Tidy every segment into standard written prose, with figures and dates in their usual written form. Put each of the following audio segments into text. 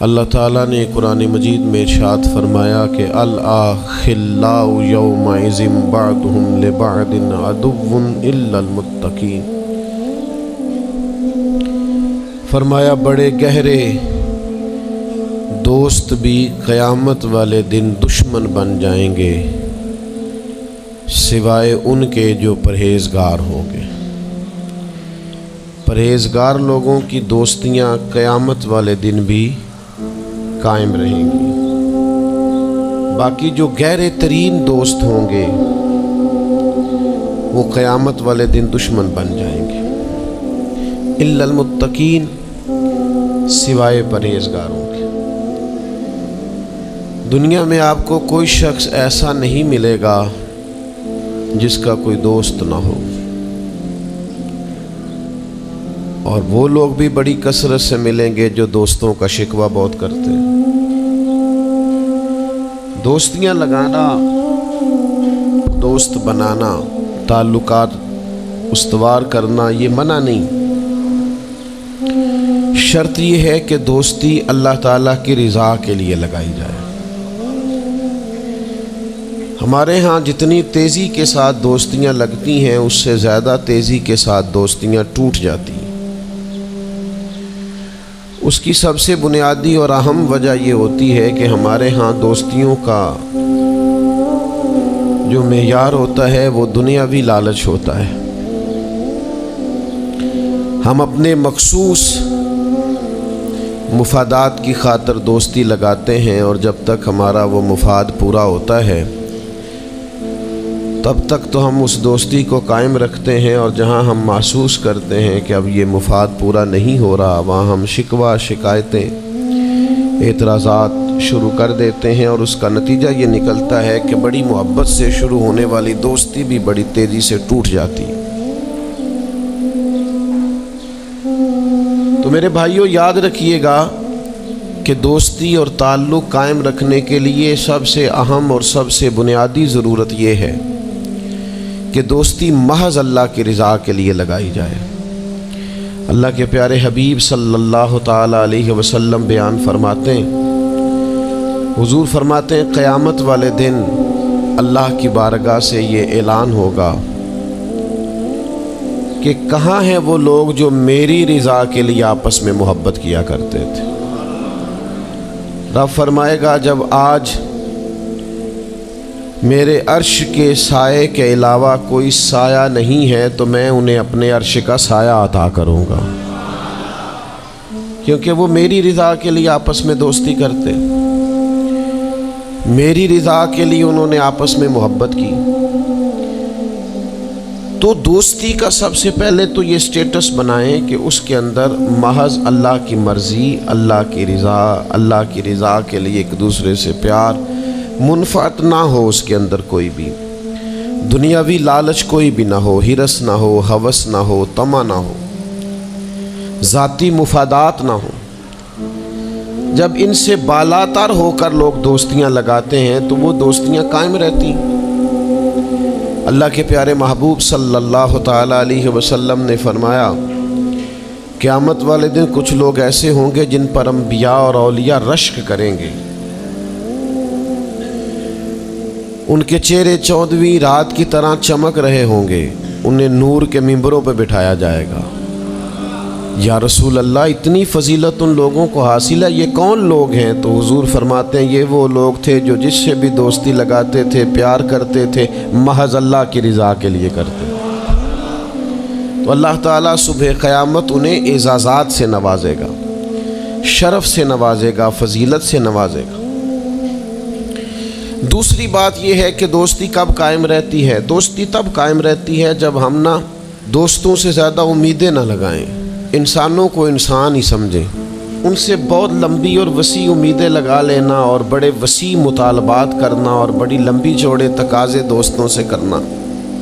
اللہ تعالیٰ نے قرآن مجید میں ارشاد فرمایا کہ الأخلاء یومئذ بعضهم لبعض عدو إلا المتقین۔ فرمایا بڑے گہرے دوست بھی قیامت والے دن دشمن بن جائیں گے سوائے ان کے جو پرہیزگار ہوں گے۔ پرہیزگار لوگوں کی دوستیاں قیامت والے دن بھی قائم رہیں گی، باقی جو گہرے ترین دوست ہوں گے وہ قیامت والے دن دشمن بن جائیں گے۔ الا المتقین، سوائے پرہیزگاروں کے۔ دنیا میں آپ کو کوئی شخص ایسا نہیں ملے گا جس کا کوئی دوست نہ ہو، اور وہ لوگ بھی بڑی کثرت سے ملیں گے جو دوستوں کا شکوہ بہت کرتے ہیں۔ دوستیاں لگانا، دوست بنانا، تعلقات استوار کرنا یہ منع نہیں، شرط یہ ہے کہ دوستی اللہ تعالیٰ کی رضا کے لیے لگائی جائے۔ ہمارے ہاں جتنی تیزی کے ساتھ دوستیاں لگتی ہیں اس سے زیادہ تیزی کے ساتھ دوستیاں ٹوٹ جاتی ہیں۔ اس کی سب سے بنیادی اور اہم وجہ یہ ہوتی ہے کہ ہمارے ہاں دوستیوں کا جو معیار ہوتا ہے وہ دنیاوی لالچ ہوتا ہے۔ ہم اپنے مخصوص مفادات کی خاطر دوستی لگاتے ہیں، اور جب تک ہمارا وہ مفاد پورا ہوتا ہے تب تک تو ہم اس دوستی کو قائم رکھتے ہیں، اور جہاں ہم محسوس کرتے ہیں کہ اب یہ مفاد پورا نہیں ہو رہا وہاں ہم شکوہ، شکایتیں، اعتراضات شروع کر دیتے ہیں، اور اس کا نتیجہ یہ نکلتا ہے کہ بڑی محبت سے شروع ہونے والی دوستی بھی بڑی تیزی سے ٹوٹ جاتی ہے۔ تو میرے بھائیوں یاد رکھیے گا کہ دوستی اور تعلق قائم رکھنے کے لیے سب سے اہم اور سب سے بنیادی ضرورت یہ ہے کہ دوستی محض اللہ کی رضا کے لیے لگائی جائے۔ اللہ کے پیارے حبیب صلی اللہ تعالی علیہ وسلم بیان فرماتے ہیں، حضور فرماتے ہیں قیامت والے دن اللہ کی بارگاہ سے یہ اعلان ہوگا کہ کہاں ہیں وہ لوگ جو میری رضا کے لیے آپس میں محبت کیا کرتے تھے۔ رب فرمائے گا جب آج میرے عرش کے سائے کے علاوہ کوئی سایہ نہیں ہے تو میں انہیں اپنے عرش کا سایہ عطا کروں گا، کیونکہ وہ میری رضا کے لیے آپس میں دوستی کرتے، میری رضا کے لیے انہوں نے آپس میں محبت کی۔ تو دوستی کا سب سے پہلے تو یہ سٹیٹس بنائیں کہ اس کے اندر محض اللہ کی مرضی، اللہ کی رضا کے لیے ایک دوسرے سے پیار، منفعت نہ ہو اس کے اندر کوئی بھی، دنیاوی لالچ کوئی بھی نہ ہو، ہرس نہ ہو، ہوس نہ ہو، طمع نہ ہو، ذاتی مفادات نہ ہو۔ جب ان سے بالاتر ہو کر لوگ دوستیاں لگاتے ہیں تو وہ دوستیاں قائم رہتی ہیں۔ اللہ کے پیارے محبوب صلی اللہ تعالی علیہ وسلم نے فرمایا قیامت والے دن کچھ لوگ ایسے ہوں گے جن پر انبیاء اور اولیاء رشک کریں گے، ان کے چہرے 14ویں رات کی طرح چمک رہے ہوں گے، انہیں نور کے ممبروں پہ بٹھایا جائے گا۔ یا رسول اللہ اتنی فضیلت ان لوگوں کو حاصل ہے، یہ کون لوگ ہیں؟ تو حضور فرماتے ہیں یہ وہ لوگ تھے جو جس سے بھی دوستی لگاتے تھے، پیار کرتے تھے، محض اللہ کی رضا کے لیے کرتے۔ تو اللہ تعالیٰ صبح قیامت انہیں اعزازات سے نوازے گا، شرف سے نوازے گا، فضیلت سے نوازے گا۔ دوسری بات یہ ہے کہ دوستی کب قائم رہتی ہے؟ دوستی تب قائم رہتی ہے جب ہم دوستوں سے زیادہ امیدیں نہ لگائیں، انسانوں کو انسان ہی سمجھیں، ان سے بہت لمبی اور وسیع امیدیں لگا لینا اور بڑے وسیع مطالبات کرنا اور بڑی لمبی چوڑے تقاضے دوستوں سے کرنا۔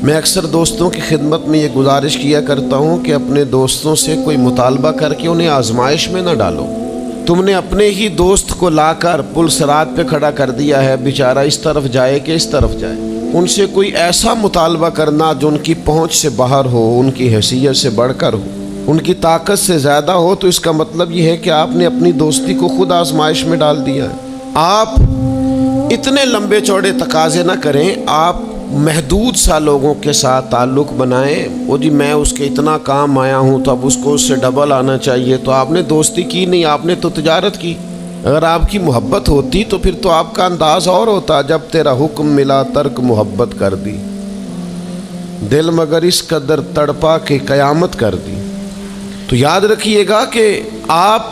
میں اکثر دوستوں کی خدمت میں یہ گزارش کیا کرتا ہوں کہ اپنے دوستوں سے کوئی مطالبہ کر کے انہیں آزمائش میں نہ ڈالو۔ تم نے اپنے ہی دوست کو لا کر پل صراط پہ کھڑا کر دیا ہے، بیچارہ اس طرف جائے کہ اس طرف جائے۔ ان سے کوئی ایسا مطالبہ کرنا جو ان کی پہنچ سے باہر ہو، ان کی حیثیت سے بڑھ کر ہو، ان کی طاقت سے زیادہ ہو تو اس کا مطلب یہ ہے کہ آپ نے اپنی دوستی کو خود آزمائش میں ڈال دیا ہے۔ آپ اتنے لمبے چوڑے تقاضے نہ کریں، آپ محدود سا لوگوں کے ساتھ تعلق بنائیں۔ وہ جی میں اس کے اتنا کام آیا ہوں تو اب اس کو اس سے ڈبل آنا چاہیے، تو آپ نے دوستی کی نہیں، آپ نے تو تجارت کی۔ اگر آپ کی محبت ہوتی تو پھر تو آپ کا انداز اور ہوتا، جب تیرا حکم ملا ترک محبت کر دی، دل مگر اس قدر تڑپا کہ قیامت کر دی۔ تو یاد رکھیے گا کہ آپ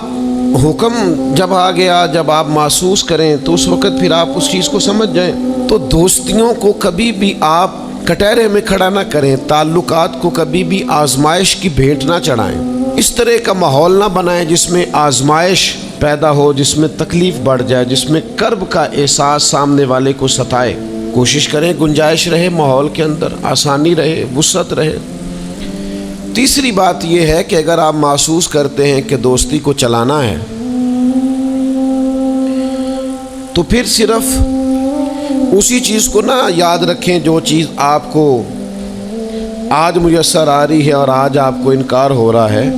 حکم جب آ گیا، جب آپ محسوس کریں تو اس وقت پھر آپ اس چیز کو سمجھ جائیں۔ تو دوستیوں کو کبھی بھی آپ کٹہرے میں کھڑا نہ کریں، تعلقات کو کبھی بھی آزمائش کی بھیٹ نہ چڑھائیں۔ اس طرح کا ماحول نہ بنائیں جس میں آزمائش پیدا ہو، جس میں تکلیف بڑھ جائے، جس میں کرب کا احساس سامنے والے کو ستائے۔ کوشش کریں گنجائش رہے ماحول کے اندر، آسانی رہے، وسعت رہے۔ تیسری بات یہ ہے کہ اگر آپ محسوس کرتے ہیں کہ دوستی کو چلانا ہے تو پھر صرف اسی چیز کو نہ یاد رکھیں جو چیز آپ کو آج میسر آ رہی ہے اور آج آپ کو انکار ہو رہا ہے۔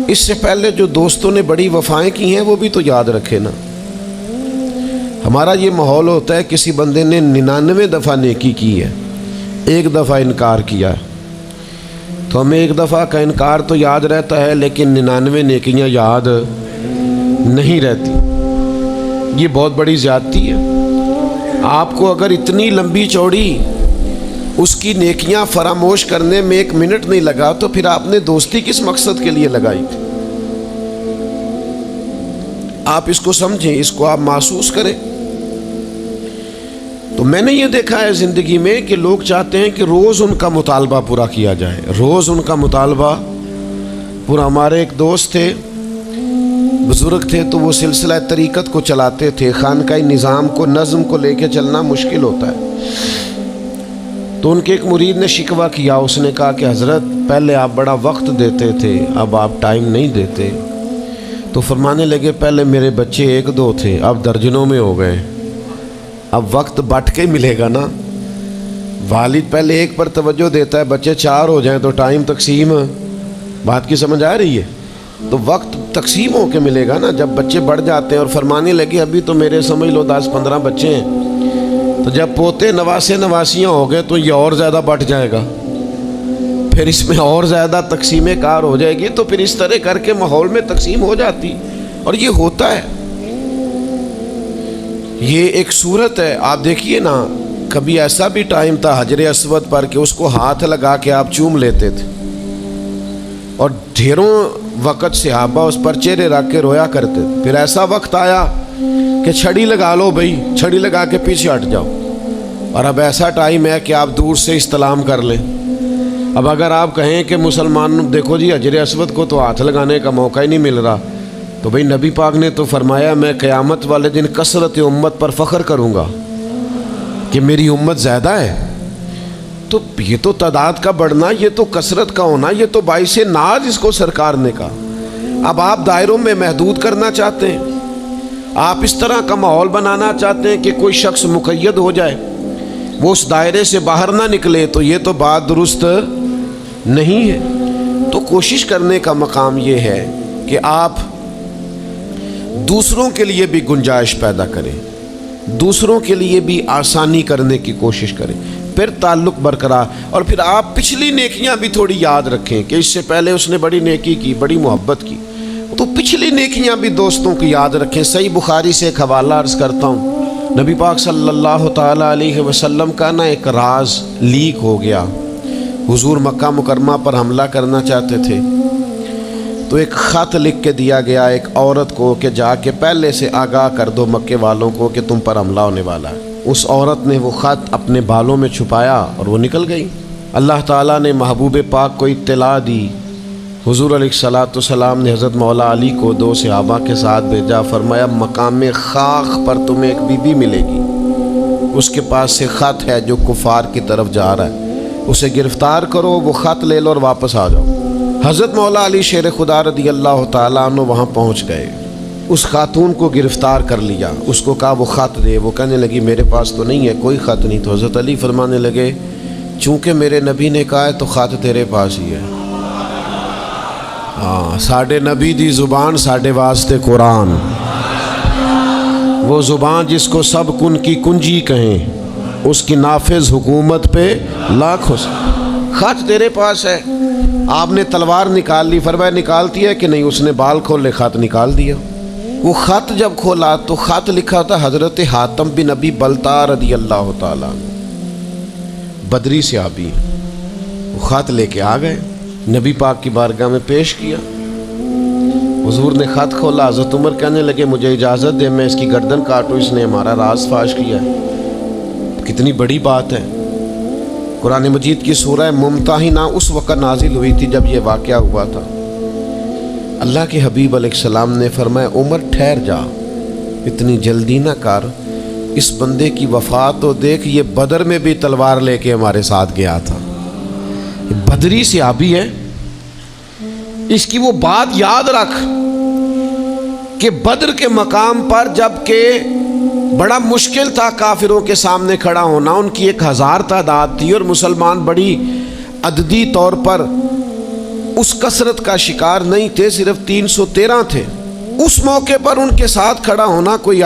اس سے پہلے جو دوستوں نے بڑی وفائیں کی ہیں وہ بھی تو یاد رکھے نا۔ ہمارا یہ ماحول ہوتا ہے کسی بندے نے 99 دفعہ نیکی کی ہے، ایک دفعہ انکار کیا ہے تو ہمیں ایک دفعہ کا انکار تو یاد رہتا ہے لیکن 99 نیکیاں یاد نہیں رہتی۔ یہ بہت بڑی زیادتی ہے۔ آپ کو اگر اتنی لمبی چوڑی اس کی نیکیاں فراموش کرنے میں 1 منٹ نہیں لگا تو پھر آپ نے دوستی کس مقصد کے لیے لگائی تھی؟ آپ اس کو سمجھیں، اس کو آپ محسوس کریں۔ تو میں نے یہ دیکھا ہے زندگی میں کہ لوگ چاہتے ہیں کہ روز ان کا مطالبہ پورا کیا جائے، روز ان کا مطالبہ پورا۔ ہمارے ایک دوست تھے، بزرگ تھے، تو وہ سلسلہ طریقت کو چلاتے تھے۔ خانقاہی نظام کو، نظم کو لے کے چلنا مشکل ہوتا ہے۔ تو ان کے ایک مرید نے شکوہ کیا، اس نے کہا کہ حضرت پہلے آپ بڑا وقت دیتے تھے، اب آپ ٹائم نہیں دیتے۔ تو فرمانے لگے پہلے میرے بچے 1-2 تھے، اب درجنوں میں ہو گئے، اب وقت بٹ کے ملے گا نا۔ والد پہلے ایک پر توجہ دیتا ہے، بچے 4 ہو جائیں تو ٹائم تقسیم، بات کی سمجھ آ رہی ہے؟ تو وقت تقسیم ہو کے ملے گا نا جب بچے بڑھ جاتے ہیں۔ اور فرمانے لگے ابھی تو میرے سمجھ لو 10-15 بچے ہیں، تو جب پوتے نواسے نواسیاں ہو گئے تو یہ اور زیادہ بٹ جائے گا، پھر اس میں اور زیادہ تقسیم کار ہو جائے گی۔ تو پھر اس طرح کر کے ماحول میں تقسیم ہو جاتی، اور یہ ہوتا ہے، یہ ایک صورت ہے۔ آپ دیکھیے نا، کبھی ایسا بھی ٹائم تھا حجر اسود پر کہ اس کو ہاتھ لگا کے آپ چوم لیتے تھے، اور ڈھیروں وقت صحابہ اس پر چہرے رکھ کے رویا کرتے تھے۔ پھر ایسا وقت آیا کہ چھڑی لگا لو بھائی، چھڑی لگا کے پیچھے ہٹ جاؤ، اور اب ایسا ٹائم ہے کہ آپ دور سے استلام کر لیں۔ اب اگر آپ کہیں کہ مسلمان دیکھو جی حجر اسود کو تو ہاتھ لگانے کا موقع ہی نہیں مل رہا، تو بھئی نبی پاک نے تو فرمایا میں قیامت والے دن کثرت امت پر فخر کروں گا کہ میری امت زیادہ ہے۔ تو یہ تو تعداد کا بڑھنا، یہ تو کثرت کا ہونا، یہ تو باعث ناز اس کو سرکار نے کہا۔ اب آپ دائروں میں محدود کرنا چاہتے ہیں، آپ اس طرح کا ماحول بنانا چاہتے ہیں کہ کوئی شخص مقید ہو جائے، وہ اس دائرے سے باہر نہ نکلے، تو یہ تو بات درست نہیں ہے۔ تو کوشش کرنے کا مقام یہ ہے کہ آپ دوسروں کے لیے بھی گنجائش پیدا کریں، دوسروں کے لیے بھی آسانی کرنے کی کوشش کریں، پھر تعلق برقرار۔ اور پھر آپ پچھلی نیکیاں بھی تھوڑی یاد رکھیں کہ اس سے پہلے اس نے بڑی نیکی کی، بڑی محبت کی، تو پچھلی نیکیاں بھی دوستوں کی یاد رکھیں۔ صحیح بخاری سے ایک حوالہ عرض کرتا ہوں، نبی پاک صلی اللہ تعالیٰ علیہ وسلم کا نا ایک راز لیک ہو گیا۔ حضور مکہ مکرمہ پر حملہ کرنا چاہتے تھے، تو ایک خط لکھ کے دیا گیا ایک عورت کو کہ جا کے پہلے سے آگاہ کر دو مکے والوں کو کہ تم پر حملہ ہونے والا ہے۔ اس عورت نے وہ خط اپنے بالوں میں چھپایا اور وہ نکل گئی۔ اللہ تعالیٰ نے محبوب پاک کو اطلاع دی، حضور علیہ الصلاۃ والسلام نے حضرت مولا علی کو 2 صحابہ کے ساتھ بھیجا، فرمایا مقام خاک پر تمہیں ایک بی بی ملے گی، اس کے پاس سے خط ہے جو کفار کی طرف جا رہا ہے، اسے گرفتار کرو، وہ خط لے لو اور واپس آ جاؤ۔ حضرت مولا علی شیر خدا رضی اللہ تعالیٰ عنہ وہاں پہنچ گئے، اس خاتون کو گرفتار کر لیا، اس کو کہا وہ خط دے، وہ کہنے لگی میرے پاس تو نہیں ہے، کوئی خط نہیں۔ تو حضرت علی فرمانے لگے چونکہ میرے نبی نے کہا ہے تو خط تیرے پاس ہی ہے۔ ہاں ساڈے نبی دی زبان ساڈے واسطے قرآن، وہ زبان جس کو سب کن کی کنجی کہیں، اس کی نافذ حکومت پہ لاکھوں سے۔ خط تیرے پاس ہے، آپ نے تلوار نکال لی، فرمایا نکالتی ہے کہ نہیں؟ اس نے بال کھولے، خط نکال دیا۔ وہ خط جب کھولا تو خط لکھا تھا حضرت حاتم بن ابی بلتع رضی اللہ تعالیٰ عنہ، بدری صحابی۔ وہ خط لے کے آ گئے، نبی پاک کی بارگاہ میں پیش کیا۔ حضور نے خط کھولا، حضرت عمر کہنے لگے مجھے اجازت دے میں اس کی گردن کاٹوں، اس نے ہمارا راز فاش کیا ہے۔ کتنی بڑی بات ہے۔ قرآن مجید کی سورہ ممتحنہ اس وقت نازل ہوئی تھی جب یہ واقعہ ہوا تھا۔ اللہ کے حبیب علیہ السلام نے فرمایا عمر ٹھہر جا، اتنی جلدی نہ کر، اس بندے کی وفات تو دیکھ، یہ بدر میں بھی تلوار لے کے ہمارے ساتھ گیا تھا، بدری صحابی ہے، اس کی وہ بات یاد رکھ کہ بدر کے مقام پر جب کہ بڑا مشکل تھا کافروں کے سامنے کھڑا ہونا، ان کی 1000 تعداد تھی اور مسلمان بڑی عددی طور پر اس کثرت کا شکار نہیں تھے، صرف 313 تھے۔ اس موقع پر ان کے ساتھ کھڑا ہونا کوئی